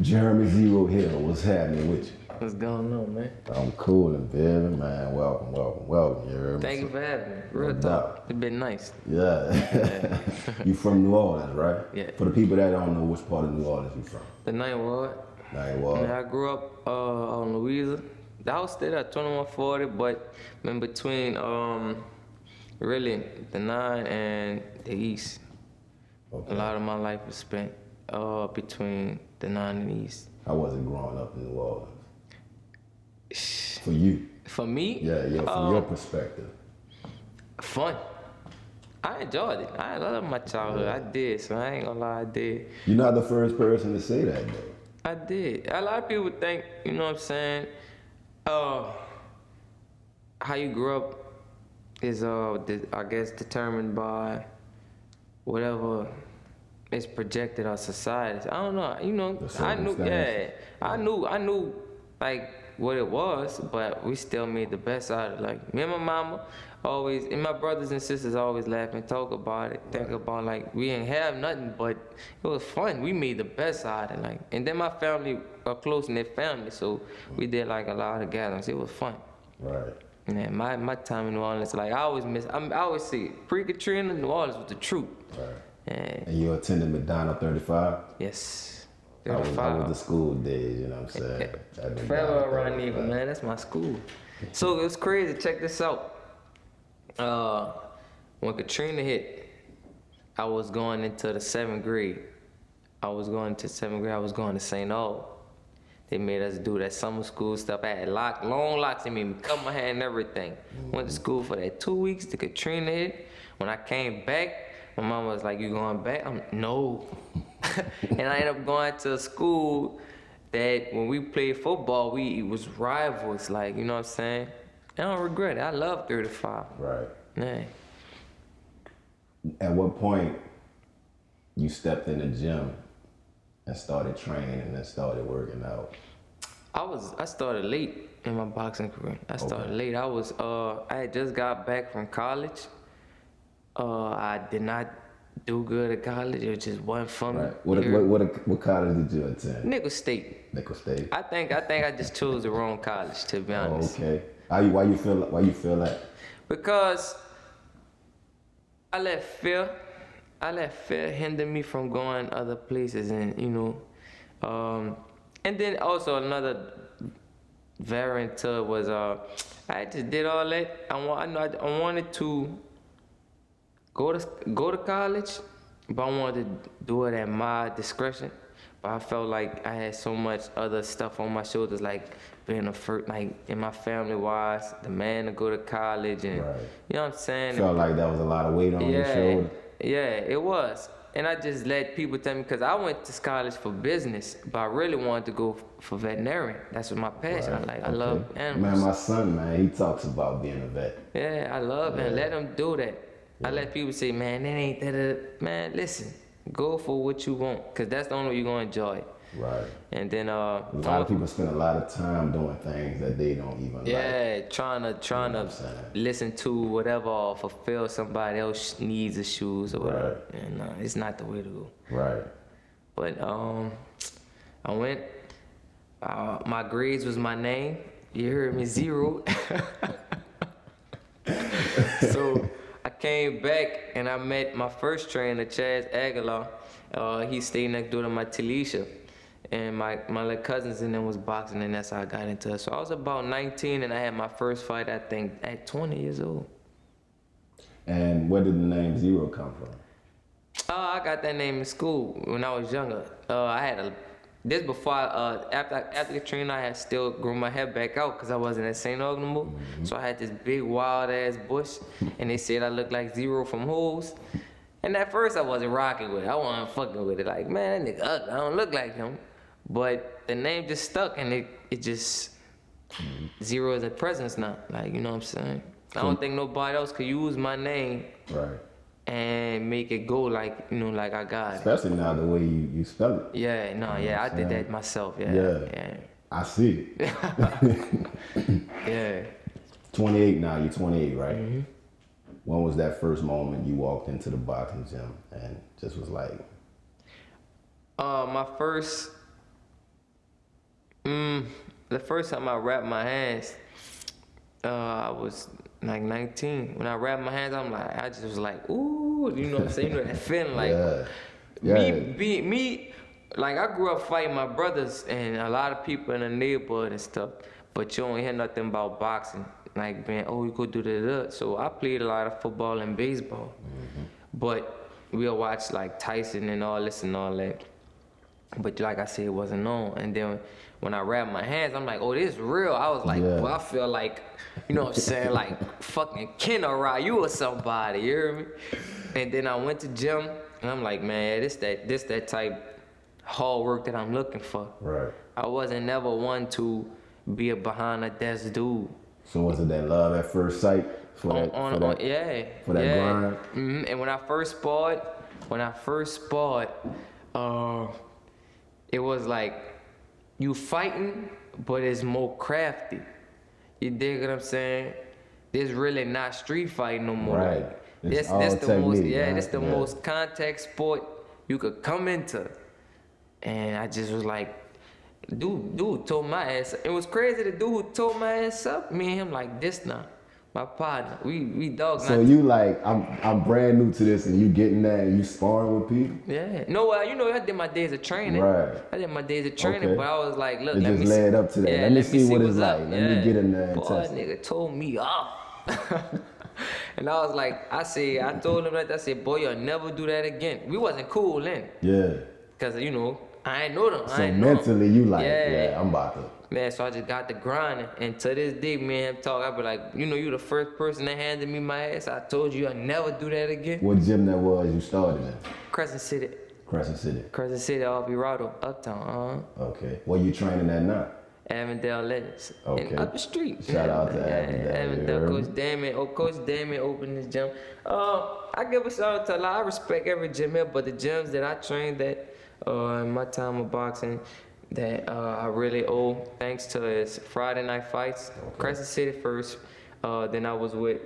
Jeremy Zero Hill, what's happening with you? What's going on, man? I'm cool and very, man. Welcome. You heard me? Thank you for having me. Real No talk. doubt. It's been nice. Yeah. You from New Orleans, right? Yeah. For the people that don't know, which part of New Orleans you from? The Ninth Ward. Ninth Ward. I grew up on Louisa. The house stayed at 2140, but in between really the 9 and the East. Okay. A lot of my life was spent between the 9 and the East. How was it growing up in New Orleans? For you? For me? Yeah, from your perspective. Fun. I enjoyed it. I love my childhood. Yeah. I did, so I ain't gonna lie, I did. You're not the first person to say that, though. I did. A lot of people think, you know what I'm saying, how you grew up is, I guess, determined by whatever is projected on society. I don't know. You know, I knew, like, what it was, but we still made the best out of it. Like, me and my mama always, and my brothers and sisters always laugh and talk about it, think about, like, we ain't have nothing, but it was fun. We made the best out of it, like, and then my family are close-knit family, so we did, like, a lot of gatherings. It was fun. Right. Man, my time in New Orleans, like, I always say, pre-Katrina, New Orleans was the truth. Right. And you attended McDonald 35? Yes. I was the school days, you know what I'm saying? Forever around Eagle, man. That's my school. So it was crazy. Check this out. When Katrina hit, I was going into the 7th grade. I was going to St. Aug. They made us do that summer school stuff. I had long locks. They made me cut my hair and everything. Went to school for that 2 weeks. The Katrina hit. When I came back, my mom was like, "You going back?" No. And I ended up going to a school that when we played football, it was rivals, like, you know what I'm saying? I don't regret it. I love 35. Right. Yeah. At what point you stepped in the gym and started training and then started working out? I started late in my boxing career. I started late. I had just got back from college. I did not do good at college. It just wasn't for me. Right. What college did you attend? Nickel State. Nickel State. I think I just chose the wrong college, to be honest. Oh, okay. Why you feel that? Because I let fear hinder me from going other places, and you know, and then also another variant to it was I just did all that. I wanted to go to college, but I wanted to do it at my discretion. But I felt like I had so much other stuff on my shoulders, like being like in my family wise, the man to go to college, and right. You know what I'm saying? Felt like that was a lot of weight on your shoulder. Yeah, it was. And I just let people tell me, because I went to college for business, but I really wanted to go for veterinarian. That's what my passion. Right. I love animals. Man, my son, he talks about being a vet. Yeah, I love it. Let him do that. Yeah. I let people say, man, that ain't that. Man, listen, go for what you want, because that's the only way you're going to enjoy it. Right. And then a lot of people spend a lot of time doing things that they don't even like. Yeah, trying to listen to whatever or fulfill somebody else's needs or shoes or whatever. Right. And it's not the way to go. Right. But I went. My grades was my name. You heard me, Zereaux. So I came back and I met my first trainer, Chaz Aguilar. He stayed next door to my Talisha. And my little cousins and them was boxing, and that's how I got into it. So I was about 19, and I had my first fight, I think, at 20 years old. And where did the name Zereaux come from? I got that name in school when I was younger. I had this before, after Katrina, I had still grew my hair back out because I wasn't at St. Aug no more. Mm-hmm. So I had this big wild-ass bush, and they said I looked like Zereaux from Hoes. And at first, I wasn't rocking with it. I wasn't fucking with it. Like, man, that nigga ugly. I don't look like him. But the name just stuck, and it just Zereaux is a presence now. Like, you know what I'm saying? I don't think nobody else could use my name and make it go like, you know, like I got it. Especially now the way you spell it. Yeah, no, yeah, I did that myself. Yeah. I see it. Yeah. 28 now, you're 28, right? Mm-hmm. When was that first moment you walked into the boxing gym and just was like? My first The first time I wrapped my hands, I was like 19. When I wrapped my hands, I just was like, ooh, you know what I'm saying? You know that feeling, like me, like I grew up fighting my brothers and a lot of people in the neighborhood and stuff, but you don't hear nothing about boxing. Like, man, oh, you could do that. So I played a lot of football and baseball, but we'll watch like Tyson and all this and all that. But like I said, it wasn't known. And then when I wrapped my hands, I'm like, oh, this is real. I was like, well, I feel like, you know what I'm saying, like fucking Ken Ryu or somebody, you hear me? And then I went to gym, and I'm like, man, this that type hard work that I'm looking for. Right. I wasn't never one to be a behind a desk dude. So was it that love at first sight for that grind? Mm-hmm. And when I first sparred, it was like you fighting, but it's more crafty. You dig what I'm saying? This really not street fighting no more. Right. This the most this the most contact sport you could come into. And I just was like, dude told my ass up. It was crazy, the dude who told my ass up, me and him like this now. My partner, we dogs. So you like, I'm brand new to this, and you getting that, and you sparring with people? Yeah. No, you know, I did my days of training. Right. I did my days of training, but I was like, look, it let just me led up to that. Yeah, let me see what it's like. Up. Let me get in there and Boy, test that it. nigga told me off. And I was like, I told him that, I said, boy, you'll never do that again. We wasn't cool then. Yeah. Because, you know, I ain't know them. So mentally, you like, I'm about to. Man, so I just got to grinding. And to this day, me and him talk, I be like, you know, you the first person that handed me my ass. I told you I'll never do that again. What gym that was you started in? Crescent City, Alvarado, Uptown, Okay. Where you training at now? Avondale Legends. Okay. And up the street. Shout out to Avondale. Coach Damien opened this gym. I give a shout out to a lot. I respect every gym here, but the gyms that I trained at in my time of boxing that I really owe thanks to is Friday Night Fights, Crescent City first. Then I was we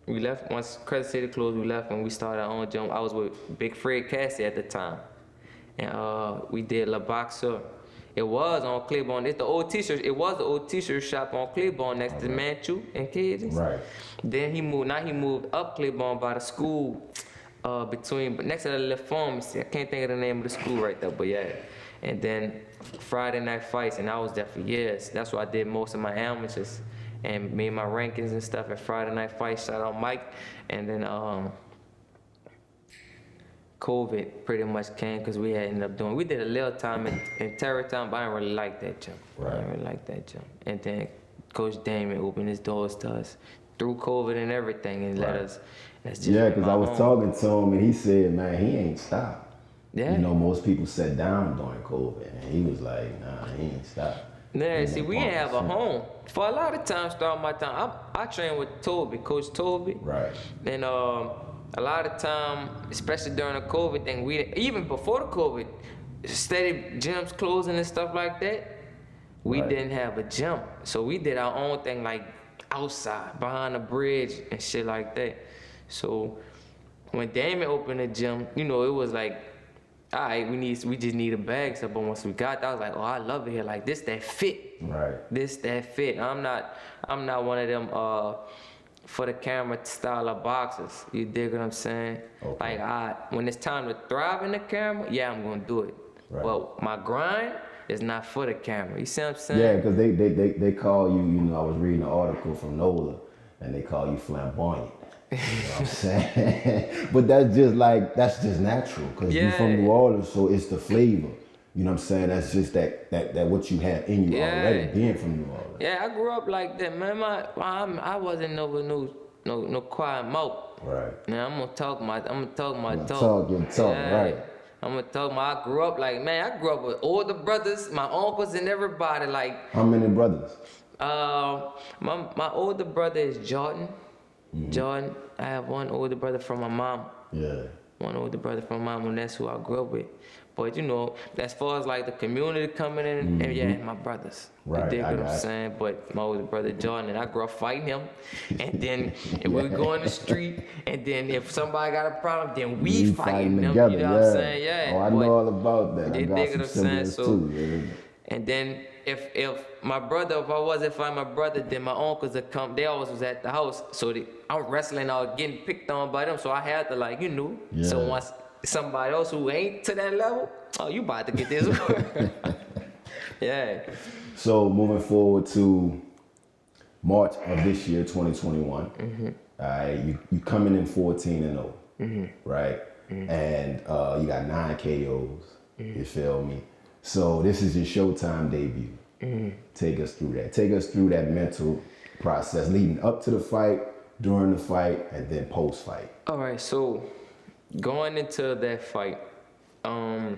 left once Crescent City closed. We left and we started our own gym. I was with Big Fred Cassie at the time, and we did La Boxer. It was on Claiborne. It's the old T-shirt. It was the old T-shirt shop on Claiborne next to Manchu and Cages. Right. Then he moved up Claiborne by the school, next to the little pharmacy. I can't think of the name of the school right there, but yeah. And then Friday Night Fights, and I was there for years. That's where I did most of my amateurs and made my rankings and stuff at Friday Night Fights. Shout out Mike. And then COVID pretty much came because we had ended up we did a little time in Terrortown, but I didn't really like that gym. Right. I didn't really like that gym. And then Coach Damien opened his doors to us through COVID and everything and let us. Yeah, because I was talking to him and he said, man, he ain't stopped. Yeah. You know, most people sat down during COVID, and he was like, nah, he ain't stopped. Yeah, see, we didn't have a home. For a lot of times throughout my time, I trained with Coach Toby. Right. And a lot of time, especially during the COVID thing, even before the COVID, steady gyms closing and stuff like that, we didn't have a gym. So we did our own thing, like outside, behind the bridge and shit like that. So when Damien opened the gym, you know, it was like, all right, we just need a bag. So, but once we got that, I was like, oh, I love it here. Like this, that fit. Right. This, that fit. I'm not one of them for the camera style of boxers. You dig what I'm saying? Okay. Like when it's time to thrive in the camera, yeah, I'm gonna do it. Right. But my grind is not for the camera. You see what I'm saying? Yeah, because they call you. You know, I was reading an article from NOLA, and they call you flamboyant. You know what I'm saying? But that's just natural because you're from New Orleans, so it's the flavor. You know what I'm saying? That's just that what you have in you already, being from New Orleans. Yeah, I grew up like that, man. I wasn't no quiet mouth. Right. Now I'm gonna talk my talk. Talk, right. I'm gonna talk I grew up like, man, I grew up with older brothers, my uncles and everybody. Like, how many brothers? My older brother is Jordan. Mm-hmm. Jordan, I have one older brother from my mom. Yeah. One older brother from my mom, and that's who I grew up with. But you know, as far as like the community coming in, and yeah, my brothers. Right. You dig what I'm saying? But my older brother Jordan, and I grew up fighting him. And then if we go in the street, and then if somebody got a problem, then we fighting them. Together, you know what I'm saying? Yeah. Oh, I know all about that. You dig what I'm saying? So, too, And then if I wasn't fighting my brother, then my uncles would come. They always was at the house, so I'm wrestling, I was getting picked on by them, so I had to like, you know. Yeah. So once somebody else who ain't to that level, oh, you about to get this work. Yeah. So moving forward to March of this year, 2021. All right, you coming in 14-0, right? And you got 9 KOs. You feel me? So this is your Showtime debut. Take us through that. Take us through that mental process leading up to the fight, during the fight, and then post fight. All right, so going into that fight, I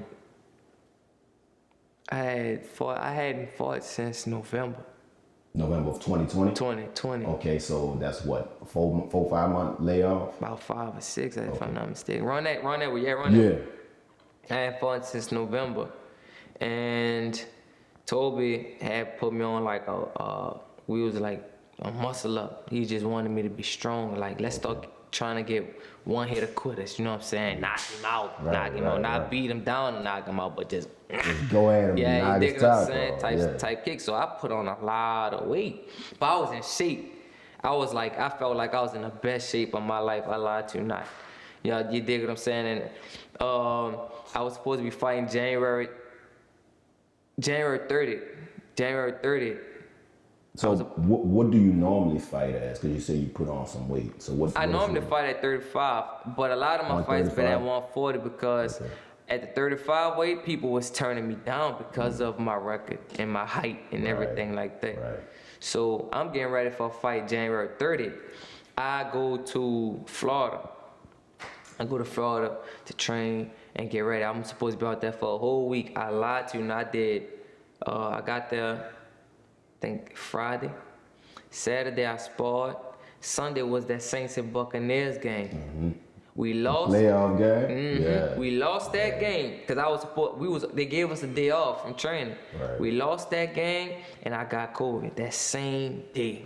hadn't fought since November. November of 2020? 2020. Okay, so that's what, 4-5 month layoff? About 5 or 6, if I'm not mistaken. Run that. Yeah. I hadn't fought since November. And Toby had put me on like we was like a muscle up. He just wanted me to be strong. Like, let's start trying to get one hit of quitters. You know what I'm saying? Knock him out, not beat him down and knock him out, but just go at him. Yeah, you dig what I'm saying? Type kick. So I put on a lot of weight, but I was in shape. I felt like I was in the best shape of my life. I lied to you not. You dig what I'm saying? And I was supposed to be fighting January 30th. So what do you normally fight as? Because you say you put on some weight. So what? I normally fight at 35, but a lot of my fights been at 140 because at the 35 weight, people was turning me down because of my record and my height and everything like that. Right. So I'm getting ready for a fight January 30th. I go to Florida. To train and get ready. I'm supposed to be out there for a whole week. I lied to you, and I did. I got there, I think Friday. Saturday I sparred. Sunday was that Saints and Buccaneers game. We lost. Playoff game. Yeah. We lost that game because they gave us a day off from training. Right. We lost that game, and I got COVID that same day.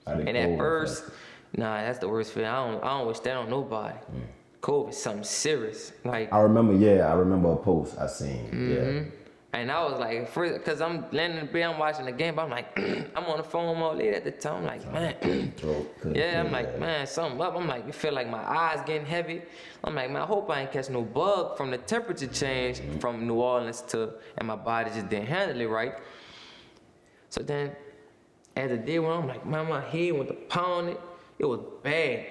And at first, that's the worst feeling. I don't wish that on nobody. COVID, something serious. Like I remember a post I seen. Yeah. And I was like, because I'm laying in the bed, I'm watching the game, but I'm like, I'm on the phone with my lady at the time. I'm like, man. I'm like, man, something up. I'm like, it feel like my eyes getting heavy. I'm like, man, I hope I ain't catch no bug from the temperature change from New Orleans and my body just didn't handle it right. So then, as the day went on, I'm like, man, my head went to pounding. It was bad.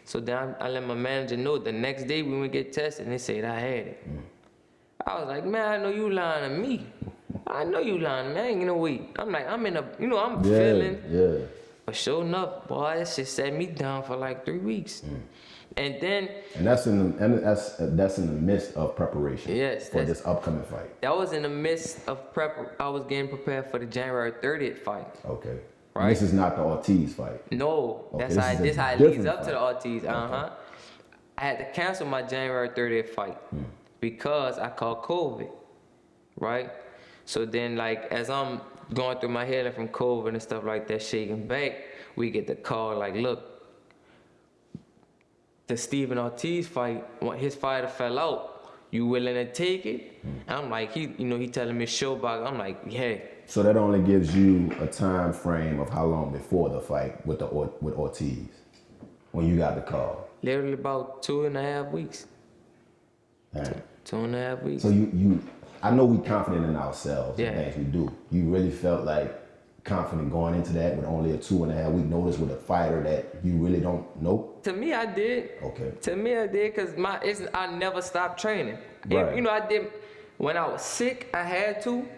So then I let my manager know the next day when we get tested, and they said I had it. I was like, man, I know you lying to me. I know you lying to me. I ain't gonna wait. I'm like, I'm feeling. Yeah. But sure enough, boy, that shit set me down for like 3 weeks. And then. And that's in the midst of preparation. Yes. For this upcoming fight. That was in the midst of prep. I was getting prepared for the January 30th fight. Okay. Right. This is not the Ortiz fight. No, okay, this how it leads up to the Ortiz. I had to cancel my January 30th fight because I caught COVID, right? So then, like, as I'm going through my healing from COVID and stuff like that, shaking back, we get the call like, look, the Steven Ortiz fight, his fighter fell out. You willing to take it? And I'm like, he telling me showbox. I'm like, yeah. So that only gives you a time frame of how long before the fight with Ortiz, when you got the call. Literally about 2.5 weeks. Damn. 2.5 weeks. So I know we confident in ourselves and things we do. You really felt like confident going into that with only a 2.5 week notice with a fighter that you really don't know? To me, I did. Okay. To me, I did because I never stopped training. Right. I did. When I was sick, I had to.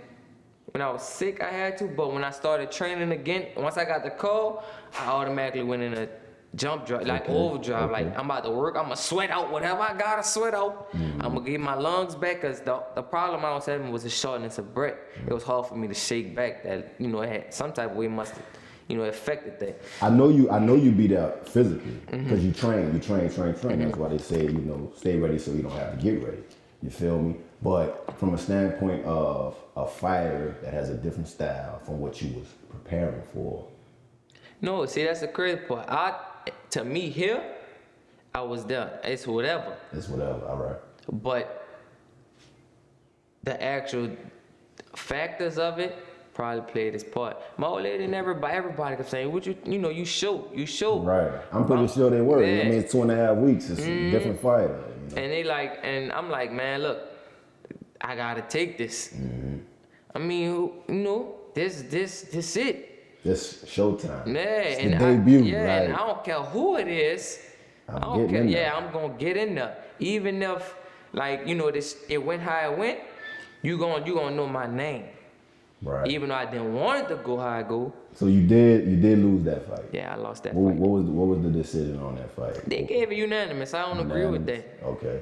But when I started training again, once I got the call, I automatically went in a jump drive, like overdrive. Like, I'm about to work, I'm gonna sweat out whatever I gotta sweat out. I'm gonna get my lungs back, because the problem I was having was a shortness of breath. It was hard for me to shake back. That, it had some type of way must have, affected that. I know you be there physically, because you train. That's why they say, stay ready so you don't have to get ready. You feel me? But from a standpoint of a fighter that has a different style from what you was preparing for. No, see, that's the crazy part. To me here, I was there. It's whatever. All right. But the actual factors of it probably played its part. My old lady and everybody kept saying, "What you show." Right. I'm pretty sure they were. Yeah. I mean, it's 2.5 weeks. It's a different fighter. You know? And they like, and I'm like, man, look, I gotta take this. I mean, this it. This showtime. Yeah, It's and the debut. and Like, I don't care who it is. I don't care. Yeah, I'm gonna get in there. Even if, like, it went how it went, you gonna know my name. right. Even though I didn't want it to go how I go. So you did lose that fight. Yeah, I lost that What fight. what was the decision on that fight? They gave it unanimous. I don't agree with that. Okay.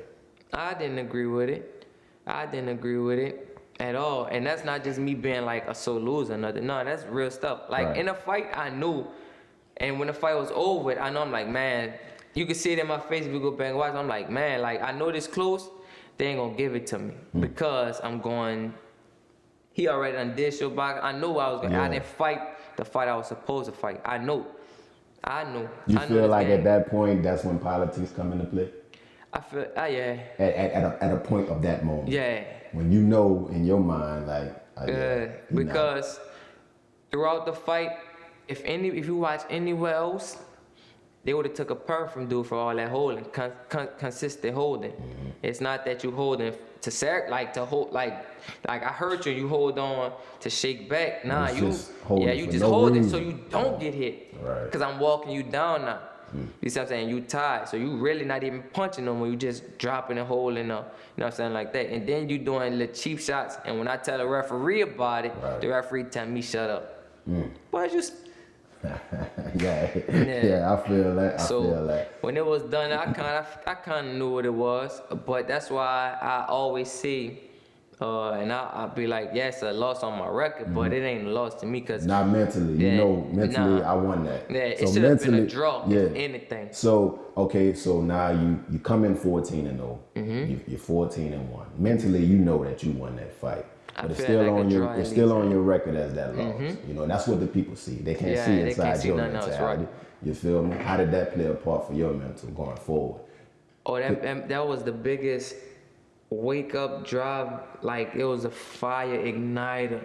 I didn't agree with it. I didn't agree with it at all. And that's not just me being like a sore loser or nothing. No, that's real stuff. Like Right. in a fight, I knew. And when the fight was over, I know I'm like, man, you can see it in my face if you go back and watch. I'm like, man, like I know this close, they ain't gonna give it to me because I'm going. He already done did show box. I knew I was going. I didn't fight the fight I was supposed to fight. I knew. You I feel like at that point, that's when politics come into play? I feel, yeah. At a point of that moment. Yeah. When you know in your mind, like, because throughout the fight, if you watch anywhere else, they would have took a perm from dude for all that holding, consistent holding. It's not that you holding to hold like I heard you hold on to shake back. Nah, you just hold it so you don't get hit. Right. Cause I'm walking you down now. You see what I'm saying? You tied, so you really not even punching no more. You just dropping and holding up. You know what I'm saying, like that. And then you doing little cheap shots. And when I tell the referee about it, the referee tell me shut up. But just. yeah, I feel that. I feel that. When it was done, I kind of knew what it was. But that's why I always say, and I'll be like, yes, a loss on my record, but it ain't a loss to me because not mentally. Mentally, I won that. Yeah, it should have been a draw, if anything. So so now you come in 14-0. You're 14-1. Mentally, you know that you won that fight. But it's still on your record as that loss. You know, that's what the people see. They can't see inside your mentality. You feel me? How did that play a part for your mental going forward? Oh, that was the biggest wake up drive. Like it was a fire igniter.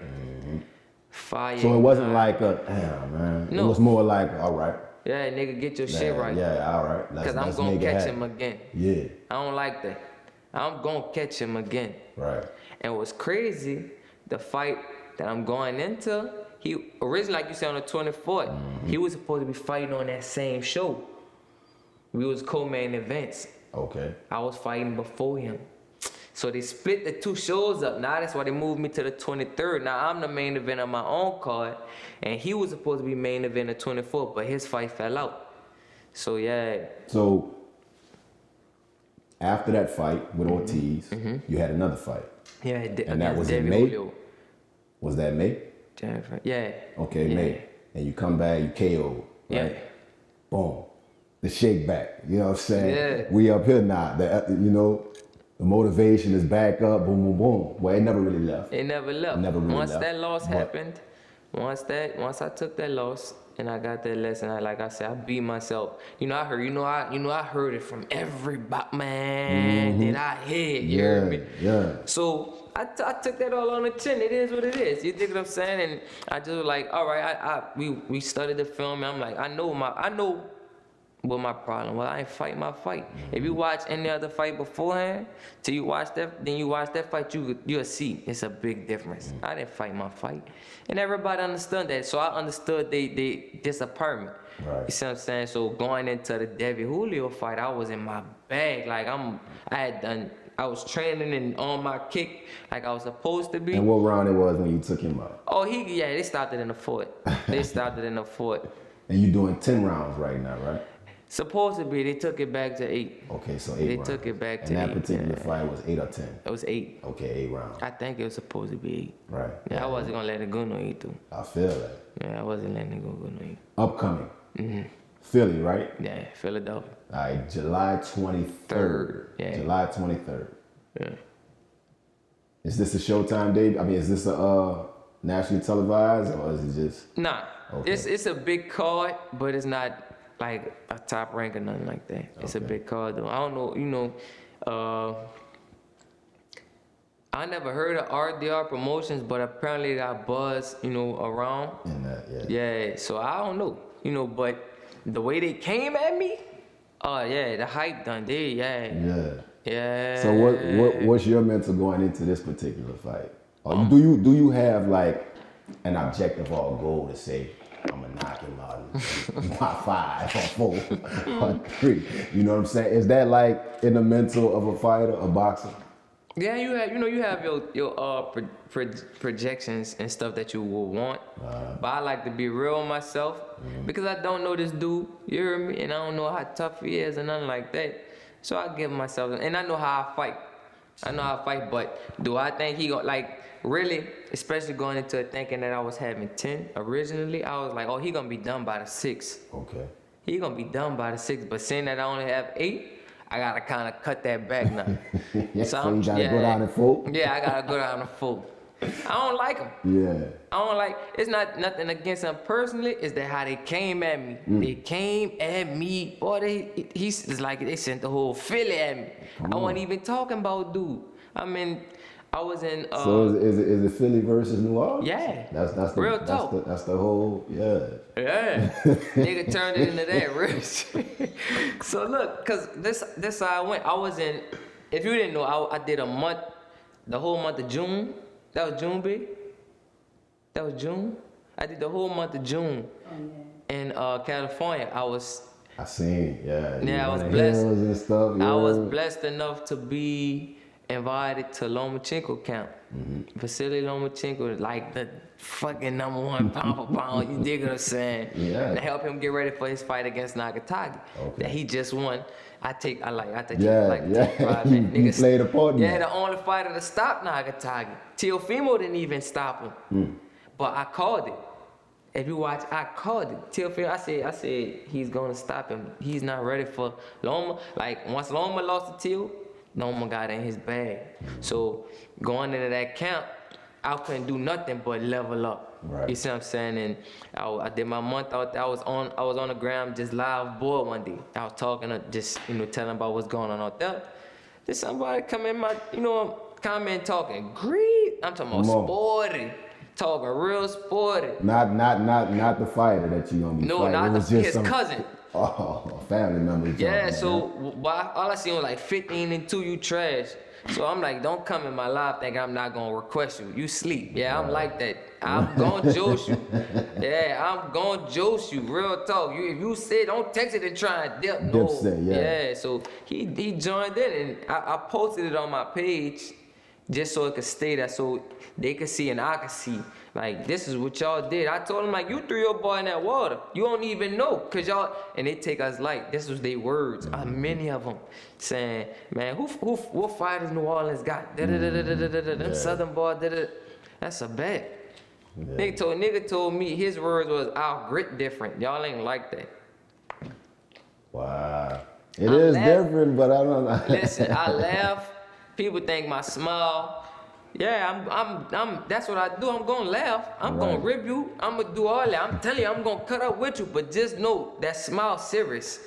Fire. So it wasn't like a damn man. No. It was more like, all right. Yeah, nigga, get your shit right. Yeah, all right. Because I'm gonna catch him again. Yeah. I don't like that. I'm gonna catch him again. Right. And what's crazy, the fight that I'm going into, he originally, like you said, on the 24th, he was supposed to be fighting on that same show. We was co-main events. Okay. I was fighting before him. So they split the two shows up. Now that's why they moved me to the 23rd. Now I'm the main event on my own card, and he was supposed to be main event the 24th, but his fight fell out. So yeah. So after that fight with Ortiz, you had another fight. Yeah, and that was in May. Julio. Was that May? Yeah. Okay, May. And you come back, you KO. Right? Yeah. Boom. The shake back. You know what I'm saying? Yeah. We up here now. The motivation is back up. Boom, boom, boom. Well, it never really left. It never left. Once that loss happened, once I took that loss and I got that lesson, I beat myself. I heard it from everybody, man. Did I hit? You heard me? Yeah. So I took that all on the chin. It is what it is. You dig what I'm saying? And I just was like, all right. We studied the film. And I'm like, I know what my problem was. I ain't fight my fight. If you watch any other fight beforehand, till you watch that, then you watch that fight, you'll see it's a big difference. I didn't fight my fight. And everybody understood that. So I understood they disappointment. Right. You see what I'm saying? So going into the David Julio fight, I was in my bag. Like I was training and on my kick like I was supposed to be. And what round it was when you took him out? Oh, they stopped it in the fourth. And you doing 10 rounds right now, right? Supposed to be. They took it back to 8. Okay, so 8 rounds. They took it back to 8. And that particular fight was 8 or 10? It was 8. Okay, 8 rounds. I think it was supposed to be 8. Right. Yeah, I wasn't going to let it go no 8, though. I feel that. Yeah, I wasn't letting it go no 8. Upcoming. Philly, right? Yeah, Philadelphia. All right, July 23rd. Yeah. July 23rd. Yeah. Is this a Showtime debut? I mean, is this a nationally televised or is it just? Nah. Okay. It's a big card, but it's not like a top rank or nothing like that. It's a big card though. I don't know, I never heard of RDR Promotions, but apparently they got buzz, around. In that, yeah. Yeah, so I don't know, but the way they came at me, oh yeah, the hype done did, yeah. Yeah. Yeah. So what's your mental going into this particular fight? Or do you have like an objective or a goal to say, I'm gonna knock him out by 5 or 4 or 3? You know what I'm saying? Is that like in the mental of a fighter, a boxer? Yeah, you have your projections and stuff that you will want, but I like to be real with myself because I don't know this dude, you hear me, and I don't know how tough he is and nothing like that. So I give myself, and I know how I fight. But do I think he gonna really, especially going into it thinking that I was having 10 originally, I was like, oh, he gonna be done by the 6. Okay. He gonna be done by the 6, but seeing that I only have 8. I gotta kind of cut that back now. Yeah, so you gotta go down in full? Yeah, I gotta go down in full. I don't like him. Yeah. I don't like, it's not nothing against him personally, it's that how they came at me. They came at me, boy, it's like they sent the whole Philly at me. I wasn't even talking about dude. I mean, I was in. So is it Philly versus New Orleans? Yeah. That's the real talk. That's the whole, yeah. Yeah. Nigga turned it into that real shit. So look, cause this how I went. I was in. If you didn't know, I did a month, the whole month of June. That was June, B. That was June. I did the whole month of June in California. I seen, yeah. Yeah, I was blessed. And stuff, yeah. I was blessed enough to be invited to Lomachenko camp. Vasily Lomachenko, like the fucking #1 pound for pound, you dig what I'm saying? Yeah. To help him get ready for his fight against Nagatagi. Okay. That he just won. I take Yeah. niggas. You played a part in Yeah, that. the only fighter to stop Nagatagi. Teofimo didn't even stop him. But I called it. If you watch, I called it. Teofimo, I said he's gonna stop him. He's not ready for Loma. Like once Loma lost to Teo, Loma got in his bag. So going into that camp, I couldn't do nothing but level up. Right. You see what I'm saying? And I did my month out there. I was on the ground just live board one day. I was talking to just telling about what's going on out there. Then somebody come in my comment talking greed. I'm talking about sporty. Talking real sporty. Not the fighter that you gonna be No, fighting. not his cousin. Oh, a family member. Yeah, so all I seen was like 15 and 2, you trash. So I'm like, don't come in my live thinking I'm not gonna request you. You sleep. Yeah, I'm like that. I'm gonna juice you. Yeah, I'm gonna juice you. Real talk. If you say don't text it and try and dip. No. Dipset, yeah. Yeah, so he joined in and I posted it on my page just so it could stay there so they could see and I could see. Like, this is what y'all did. I told them, like, you threw your boy in that water. You don't even know, because y'all, and they take us like, this was their words, many of them, saying, man, what fighters New Orleans got? Them Southern boys, that's a bet. Yeah. Nigga told me, his words was, our grit different. Y'all ain't like that. Wow. It is different, but I don't know. Listen, I laugh. People think my smile. Yeah, I'm. That's what I do. I'm gonna laugh. I'm gonna rib you. I'm gonna do all that. I'm telling you, I'm gonna cut up with you. But just know that smile serious.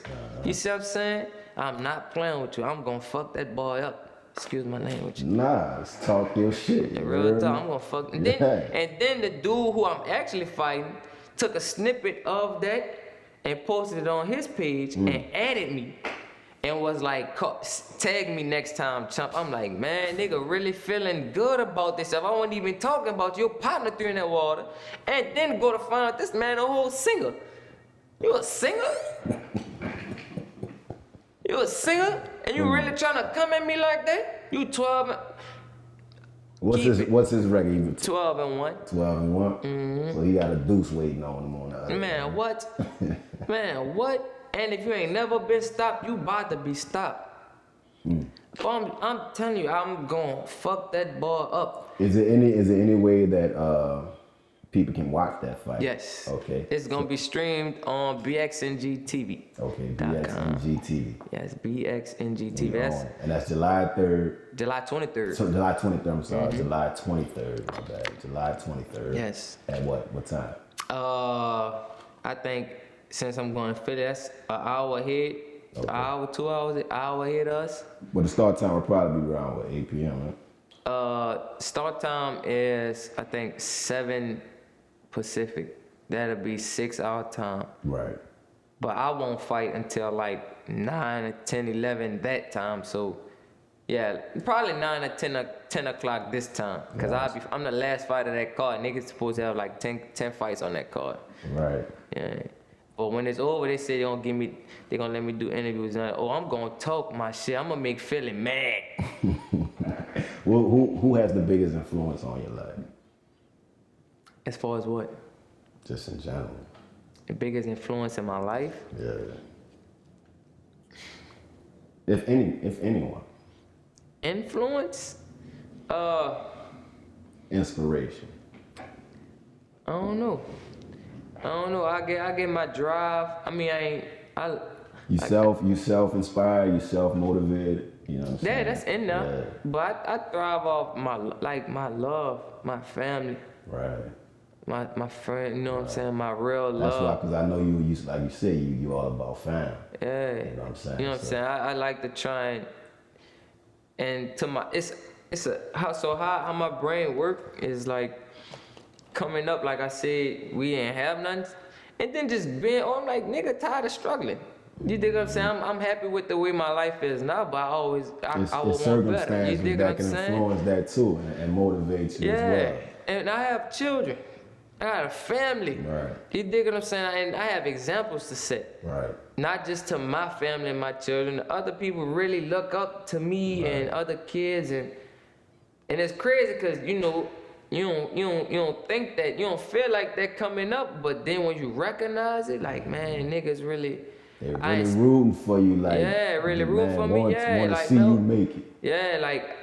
You see what I'm saying? I'm not playing with you. I'm gonna fuck that boy up. Excuse my language. Nah, let's talk your shit. Real talk. I'm gonna fuck. And then the dude who I'm actually fighting took a snippet of that and posted it on his page and added me. And was like, tag me next time, chump. I'm like, man, nigga really feeling good about this stuff. I wasn't even talking about your partner threw in that water. And then go to find out this man a whole singer. You a singer? You a singer? And you really trying to come at me like that? You 12 What's his record? 12 and 1. 12 and 1? So he got a deuce waiting on him on the other. Man, what? Man, what? And if you ain't never been stopped, you about to be stopped. I'm telling you, I'm gonna fuck that boy up. Is there any way that people can watch that fight? Yes. Okay. It's gonna be streamed on BXNG TV. Okay, BXNG TV. Yes, BXNG TV. And that's July 3rd. July 23rd. So July 23rd, I'm sorry. July 23rd, my bad. July 23rd. Yes. At what time? I think since I'm going to Philly, that's an hour ahead. Okay. An hour, 2 hours, an hour ahead of us. But the start time will probably be around, 8 p.m., right? Start time is, I think, 7 Pacific. That'll be 6 our time. Right. But I won't fight until like 9 or 10, 11 that time. So, yeah, probably 9 or 10 o'clock this time. Because I'm the last fight of that card. Niggas supposed to have like 10 fights on that card. Right. Yeah. But when it's over, they say they gonna let me do interviews. And I'm gonna talk my shit. I'm gonna make Philly mad. Well, who has the biggest influence on your life? As far as what? Just in general. The biggest influence in my life? Yeah. If anyone. Influence? Inspiration. I don't know. I get my drive. I mean, You self-inspired, you self-motivated, you know what I'm saying? Yeah, that's in there. Yeah. But I thrive off my love, my family, Right. my friend, you know what I'm saying, my real love. That's why, because I know you like you say, you all about fam. Yeah. You know what I'm saying? You know what I'm saying? I like to try and to my, how my brain work is like coming up, like I said, we ain't have nothing. And then just being, I'm like, nigga, tired of struggling. You dig what I'm saying? I'm happy with the way my life is now, but I would want better. You dig what I'm saying? That can influence that too and motivate you as well. And I have children. I got a family. Right. You dig what I'm saying? And I have examples to set. Right. Not just to my family and my children. Other people really look up to me and other kids, and it's crazy because you don't think that, you don't feel like that coming up, but then when you recognize it, like, man, niggas really. They're really rooting for you, like. Yeah, really rooting for me. Want to like, see you make it. Yeah, like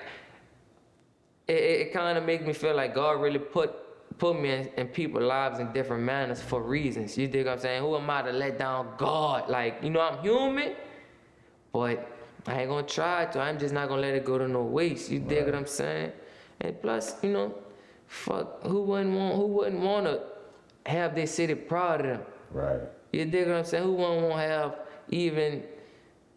it kind of makes me feel like God really put me in people's lives in different manners for reasons. You dig what I'm saying? Who am I to let down God? Like, I'm human, but I ain't gonna try to. I'm just not gonna let it go to no waste. You dig what I'm saying? And plus, fuck, who wouldn't want to have their city proud of them? Right. You dig what I'm saying? Who wouldn't want to have even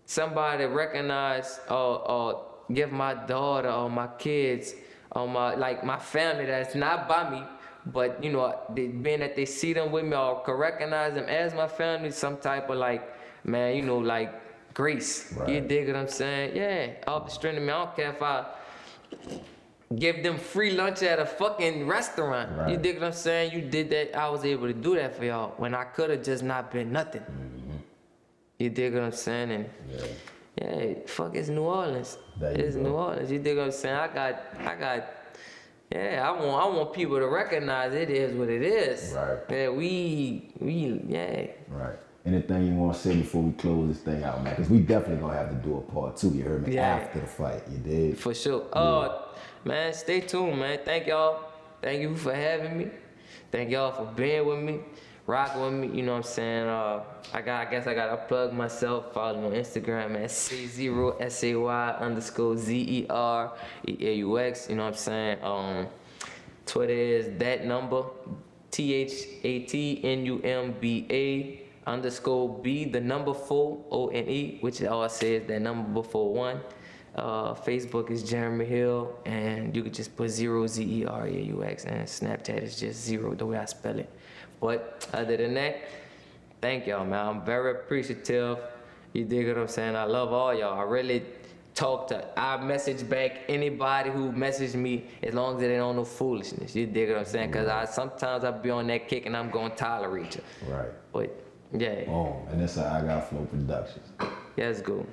somebody recognize or give my daughter or my kids or my family that's not by me, but being that they see them with me or can recognize them as my family, some type of grace. Right. You dig what I'm saying? Yeah, off the strength of me. I don't care if I give them free lunch at a fucking restaurant. Right. You dig what I'm saying? You did that. I was able to do that for y'all when I could have just not been nothing. Mm-hmm. You dig what I'm saying? And yeah, fuck, it's New Orleans. It's New Orleans. You dig what I'm saying? I want people to recognize it is what it is. Right. Yeah, Right. Anything you want to say before we close this thing out, man? Because we definitely going to have to do a part 2, you heard me, after the fight, you dig? For sure. Man, stay tuned, man. Thank y'all. Thank you for having me. Thank y'all for being with me, rocking with me, you know what I'm saying? I guess I got to plug myself. Follow me on Instagram at Zereaux, SAY_ZEREAUX, you know what I'm saying? Twitter is that number, THATNUMBA_B, the number 4, ONE, which all says that number before 1. Facebook is Jeremy Hill, and you could just put Zereaux, ZEREAUX, and Snapchat is just Zereaux, the way I spell it. But other than that, thank y'all, man. I'm very appreciative. You dig what I'm saying? I love all y'all. I really I message back anybody who messaged me as long as they don't know foolishness. You dig what I'm saying? Because sometimes I be on that kick and I'm going to tolerate you. Right. But, yeah. And this is I Got FLO Productions. Yeah, let's go.